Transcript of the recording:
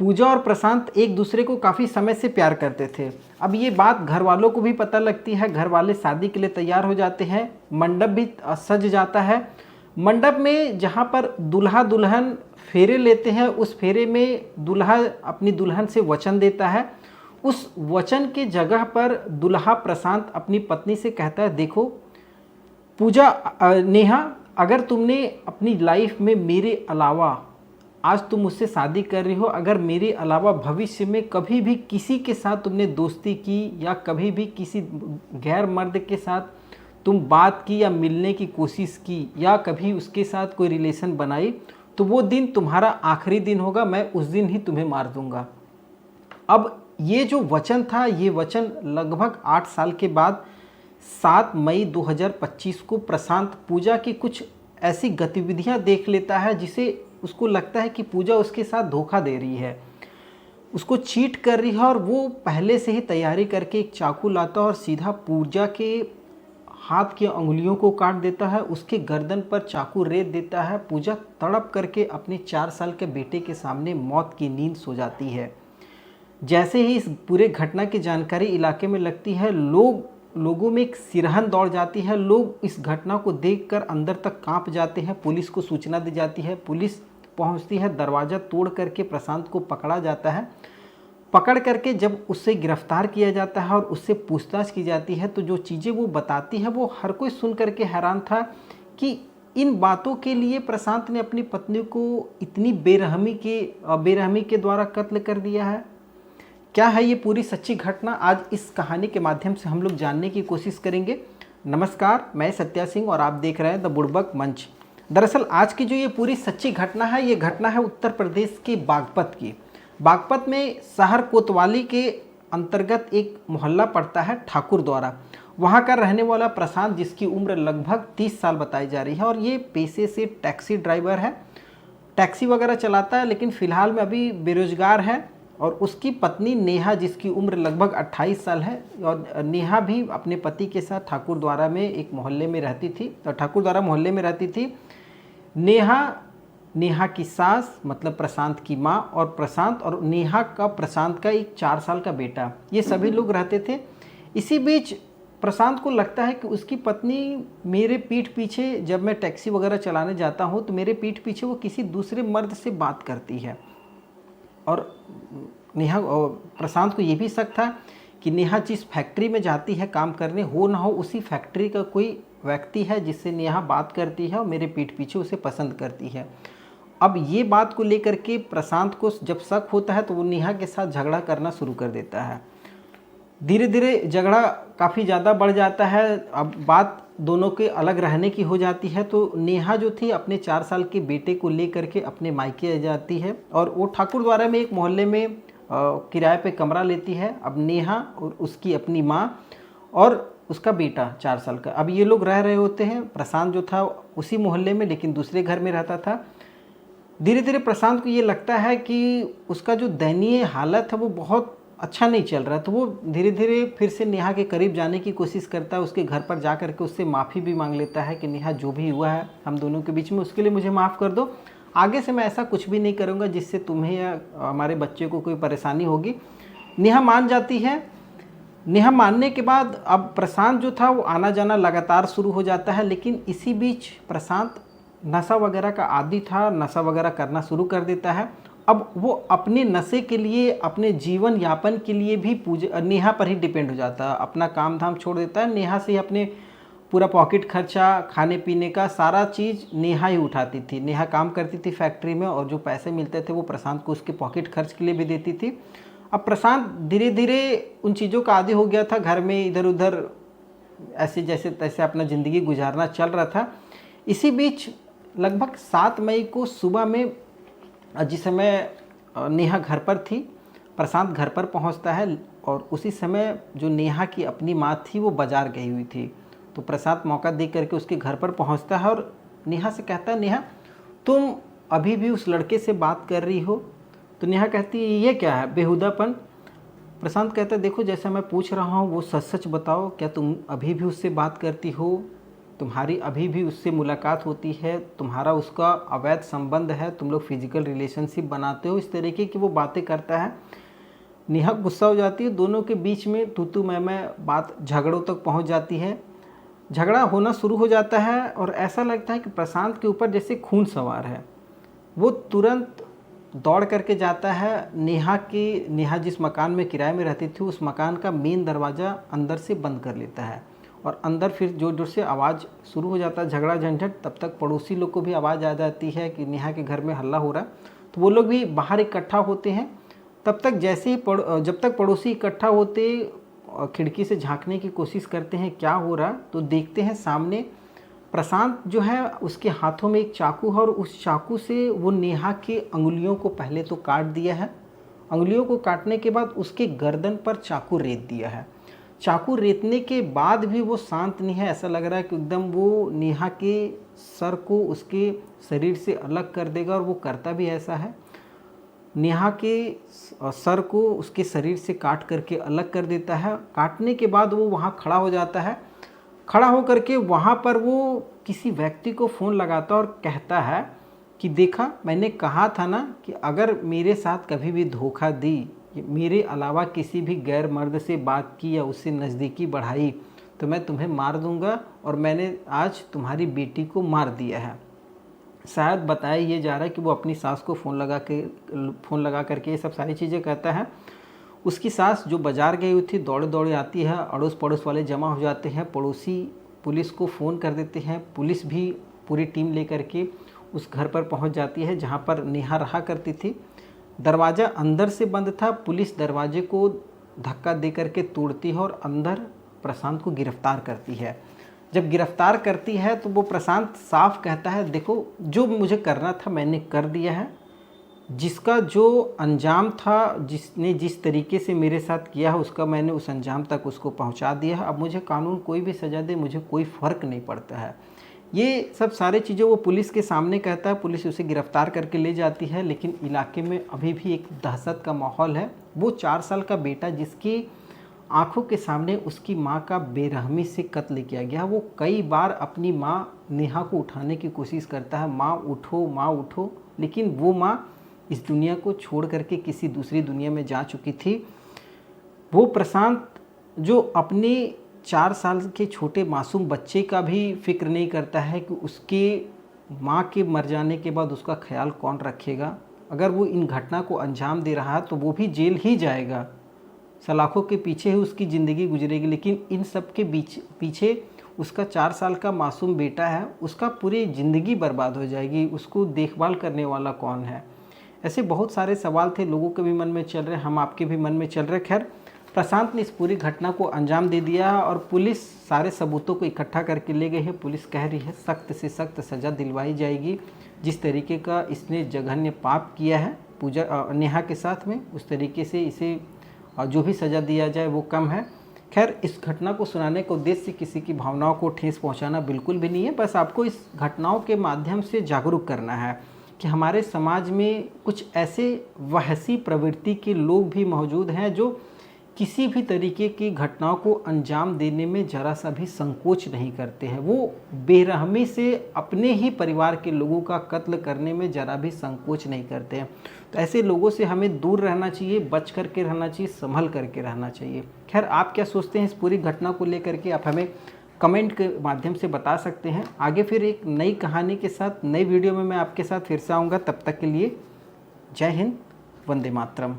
पूजा और प्रशांत एक दूसरे को काफ़ी समय से प्यार करते थे। अब ये बात घर वालों को भी पता लगती है। घर वाले शादी के लिए तैयार हो जाते हैं। मंडप भी सज जाता है। मंडप में जहाँ पर दूल्हा दुल्हन फेरे लेते हैं, उस फेरे में दूल्हा अपनी दुल्हन से वचन देता है। उस वचन के जगह पर दूल्हा प्रशांत अपनी पत्नी से कहता है, देखो पूजा, नेहा, अगर तुमने अपनी लाइफ में मेरे अलावा, आज तुम मुझसे शादी कर रही हो, अगर मेरे अलावा भविष्य में कभी भी किसी के साथ तुमने दोस्ती की या कभी भी किसी गैर मर्द के साथ तुम बात की या मिलने की कोशिश की या कभी उसके साथ कोई रिलेशन बनाई, तो वो दिन तुम्हारा आखिरी दिन होगा, मैं उस दिन ही तुम्हें मार दूंगा। अब ये जो वचन था, ये वचन लगभग 8 साल के बाद 7 मई 2025 को प्रशांत पूजा की कुछ ऐसी गतिविधियां देख लेता है जिसे उसको लगता है कि पूजा उसके साथ धोखा दे रही है, उसको चीट कर रही है। और वो पहले से ही तैयारी करके एक चाकू लाता है और सीधा पूजा के हाथ की अंगुलियों को काट देता है, उसके गर्दन पर चाकू रेत देता है। पूजा तड़प करके अपने 4 साल के बेटे के सामने मौत की नींद सो जाती है। जैसे ही इस पूरे घटना की जानकारी इलाके में लगती है, लोगों में एक सिरहन दौड़ जाती है। लोग इस घटना को देखकर अंदर तक कांप जाते हैं। पुलिस को सूचना दी जाती है। पुलिस पहुंचती है। दरवाज़ा तोड़ करके प्रशांत को पकड़ा जाता है। पकड़ करके जब उससे गिरफ्तार किया जाता है और उससे पूछताछ की जाती है, तो जो चीज़ें वो बताती है वो हर कोई सुन करके हैरान था कि इन बातों के लिए प्रशांत ने अपनी पत्नी को इतनी बेरहमी के द्वारा कत्ल कर दिया है। क्या है ये पूरी सच्ची घटना, आज इस कहानी के माध्यम से हम लोग जानने की कोशिश करेंगे। नमस्कार, मैं सत्या सिंह और आप देख रहे हैं द बुड़बक मंच। दरअसल आज की जो ये पूरी सच्ची घटना है, ये घटना है उत्तर प्रदेश के बागपत की। बागपत में शहर कोतवाली के अंतर्गत एक मोहल्ला पड़ता है ठाकुर द्वारा। वहाँ का रहने वाला प्रशांत, जिसकी उम्र लगभग 30 साल बताई जा रही है, और ये पेशे से टैक्सी ड्राइवर है, टैक्सी वगैरह चलाता है, लेकिन फ़िलहाल में अभी बेरोजगार है। और उसकी पत्नी नेहा, जिसकी उम्र लगभग 28 साल है, और नेहा भी अपने पति के साथ ठाकुर द्वारा में एक मोहल्ले में रहती थी, और ठाकुर द्वारा मोहल्ले में रहती थी। नेहा की सास मतलब प्रशांत की माँ, और प्रशांत और नेहा का प्रशांत का एक 4 साल का बेटा, ये सभी लोग रहते थे। इसी बीच प्रशांत को लगता है कि उसकी पत्नी मेरे पीठ पीछे, जब मैं टैक्सी वगैरह चलाने जाता हूँ तो मेरे पीठ पीछे वो किसी दूसरे मर्द से बात करती है। और प्रशांत को ये भी शक था कि नेहा जिस फैक्ट्री में जाती है काम करने, हो ना हो उसी फैक्ट्री का कोई व्यक्ति है जिससे नेहा बात करती है और मेरे पीठ पीछे उसे पसंद करती है। अब ये बात को लेकर के प्रशांत को जब शक होता है तो वो नेहा के साथ झगड़ा करना शुरू कर देता है। धीरे धीरे झगड़ा काफ़ी ज़्यादा बढ़ जाता है। अब बात दोनों के अलग रहने की हो जाती है, तो नेहा जो थी अपने 4 साल के बेटे को लेकर के अपने मायके जाती है, और वो ठाकुर द्वारा में एक मोहल्ले में किराए पे कमरा लेती है। अब नेहा और उसकी अपनी माँ और उसका बेटा 4 साल का, अब ये लोग रह रहे होते हैं। प्रशांत जो था उसी मोहल्ले में लेकिन दूसरे घर में रहता था। धीरे धीरे प्रशांत को ये लगता है कि उसका जो दयनीय हालत है वो बहुत अच्छा नहीं चल रहा है, तो वो धीरे धीरे फिर से नेहा के करीब जाने की कोशिश करता है। उसके घर पर जा कर के उससे माफ़ी भी मांग लेता है कि नेहा, जो भी हुआ है हम दोनों के बीच में, उसके लिए मुझे माफ़ कर दो। आगे से मैं ऐसा कुछ भी नहीं करूँगा जिससे तुम्हें या हमारे बच्चे को कोई परेशानी होगी। नेहा मान जाती है। नेहा मानने के बाद अब प्रशांत जो था वो आना जाना लगातार शुरू हो जाता है, लेकिन इसी बीच प्रशांत नशा वगैरह का आदी था, नशा वगैरह करना शुरू कर देता है। अब वो अपने नशे के लिए, अपने जीवन यापन के लिए भी नेहा पर ही डिपेंड हो जाता है। अपना काम धाम छोड़ देता है। नेहा से ही अपने पूरा पॉकेट खर्चा, खाने पीने का सारा चीज़ नेहा ही उठाती थी। नेहा काम करती थी फैक्ट्री में, और जो पैसे मिलते थे वो प्रशांत को उसके पॉकेट खर्च के लिए भी देती थी। अब प्रशांत धीरे धीरे उन चीज़ों का आदी हो गया था। घर में इधर उधर ऐसे जैसे तैसे अपना ज़िंदगी गुजारना चल रहा था। इसी बीच लगभग 7 मई को सुबह में, जिस समय नेहा घर पर थी, प्रशांत घर पर पहुंचता है, और उसी समय जो नेहा की अपनी माँ थी वो बाज़ार गई हुई थी। तो प्रशांत मौका देख करके उसके घर पर पहुंचता है और नेहा से कहता है, नेहा तुम अभी भी उस लड़के से बात कर रही हो? तो नेहा कहती है, ये क्या है बेहुदापन? प्रशांत कहता है, देखो जैसा मैं पूछ रहा हूँ वो सच सच बताओ, क्या तुम अभी भी उससे बात करती हो? तुम्हारी अभी भी उससे मुलाकात होती है, तुम्हारा उसका अवैध संबंध है, तुम लोग फिजिकल रिलेशनशिप बनाते हो, इस तरीके की वो बातें करता है। नेहा गुस्सा हो जाती है, दोनों के बीच में तू तू मैं बात झगड़ों तक पहुंच जाती है। झगड़ा होना शुरू हो जाता है और ऐसा लगता है कि प्रशांत के ऊपर जैसे खून सवार है। वो तुरंत दौड़ करके जाता है, नेहा जिस मकान में किराए में रहती थी उस मकान का मेन दरवाज़ा अंदर से बंद कर लेता है और अंदर फिर जोर जोर से आवाज़ शुरू हो जाता है, झगड़ा झंझट। तब तक पड़ोसी लोग को भी आवाज़ आ जाती है कि नेहा के घर में हल्ला हो रहा है, तो वो लोग भी बाहर इकट्ठा होते हैं। तब तक जब तक पड़ोसी इकट्ठा होते खिड़की से झांकने की कोशिश करते हैं क्या हो रहा, तो देखते हैं सामने प्रशांत जो है उसके हाथों में एक चाकू है और उस चाकू से वो नेहा के अंगुलियों को पहले तो काट दिया है। अंगुलियों को काटने के बाद उसके गर्दन पर चाकू रेत दिया है। चाकू रेतने के बाद भी वो शांत नहीं है, ऐसा लग रहा है कि एकदम वो नेहा के सर को उसके शरीर से अलग कर देगा और वो करता भी ऐसा है। नेहा के सर को उसके शरीर से काट करके अलग कर देता है। काटने के बाद वो वहाँ खड़ा हो जाता है। खड़ा होकर के वहाँ पर वो किसी व्यक्ति को फ़ोन लगाता और कहता है कि देखा, मैंने कहा था ना कि अगर मेरे साथ कभी भी धोखा दी, मेरे अलावा किसी भी गैर मर्द से बात की या उससे नज़दीकी बढ़ाई तो मैं तुम्हें मार दूंगा और मैंने आज तुम्हारी बेटी को मार दिया है। शायद बताया ये जा रहा है कि वो अपनी सास को फ़ोन लगा करके ये सब सारी चीज़ें कहता है। उसकी सास जो बाज़ार गई हुई थी दौड़े दौड़े आती है, अड़ोस पड़ोस वाले जमा हो जाते हैं, पड़ोसी पुलिस को फ़ोन कर देते हैं। पुलिस भी पूरी टीम लेकर के उस घर पर पहुंच जाती है जहां पर नेहा रहा करती थी। दरवाज़ा अंदर से बंद था, पुलिस दरवाजे को धक्का दे करके तोड़ती है और अंदर प्रशांत को गिरफ्तार करती है। जब गिरफ्तार करती है तो वो प्रशांत साफ कहता है, देखो जो मुझे करना था मैंने कर दिया है, जिसका जो अंजाम था, जिसने जिस तरीके से मेरे साथ किया है उसका मैंने उस अंजाम तक उसको पहुंचा दिया है। अब मुझे कानून कोई भी सज़ा दे मुझे कोई फ़र्क नहीं पड़ता है। ये सब सारे चीज़ें वो पुलिस के सामने कहता है। पुलिस उसे गिरफ्तार करके ले जाती है, लेकिन इलाके में अभी भी एक दहशत का माहौल है। वो 4 साल का बेटा जिसकी आंखों के सामने उसकी माँ का बेरहमी से कत्ल किया गया, वो कई बार अपनी माँ नेहा को उठाने की कोशिश करता है, माँ उठो, लेकिन वो माँ इस दुनिया को छोड़ करके किसी दूसरी दुनिया में जा चुकी थी। वो प्रशांत जो अपने 4 साल के छोटे मासूम बच्चे का भी फिक्र नहीं करता है कि उसके माँ के मर जाने के बाद उसका ख्याल कौन रखेगा। अगर वो इन घटना को अंजाम दे रहा है तो वो भी जेल ही जाएगा, सलाखों के पीछे ही उसकी ज़िंदगी गुजरेगी, लेकिन इन सब के पीछे उसका 4 साल का मासूम बेटा है, उसका पूरी ज़िंदगी बर्बाद हो जाएगी। उसको देखभाल करने वाला कौन है। ऐसे बहुत सारे सवाल थे, लोगों के भी मन में चल रहे, हम आपके भी मन में चल रहे। खैर, प्रशांत ने इस पूरी घटना को अंजाम दे दिया और पुलिस सारे सबूतों को इकट्ठा करके ले गई है। पुलिस कह रही है सख्त से सख्त सज़ा दिलवाई जाएगी। जिस तरीके का इसने जघन्य पाप किया है नेहा के साथ में, उस तरीके से इसे जो भी सज़ा दिया जाए वो कम है। खैर, इस घटना को सुनाने का उद्देश्य किसी की भावनाओं को ठेस पहुंचाना बिल्कुल भी नहीं है, बस आपको इस घटनाओं के माध्यम से जागरूक करना है कि हमारे समाज में कुछ ऐसे वहसी प्रवृत्ति के लोग भी मौजूद हैं जो किसी भी तरीके की घटनाओं को अंजाम देने में ज़रा सा भी संकोच नहीं करते हैं। वो बेरहमी से अपने ही परिवार के लोगों का कत्ल करने में ज़रा भी संकोच नहीं करते हैं। तो ऐसे लोगों से हमें दूर रहना चाहिए, बच करके रहना चाहिए, संभल करके रहना चाहिए। खैर, आप क्या सोचते हैं इस पूरी घटना को लेकर के, आप हमें कमेंट के माध्यम से बता सकते हैं। आगे फिर एक नई कहानी के साथ नई वीडियो में मैं आपके साथ फिर से आऊँगा। तब तक के लिए जय हिंद, वंदे मातरम।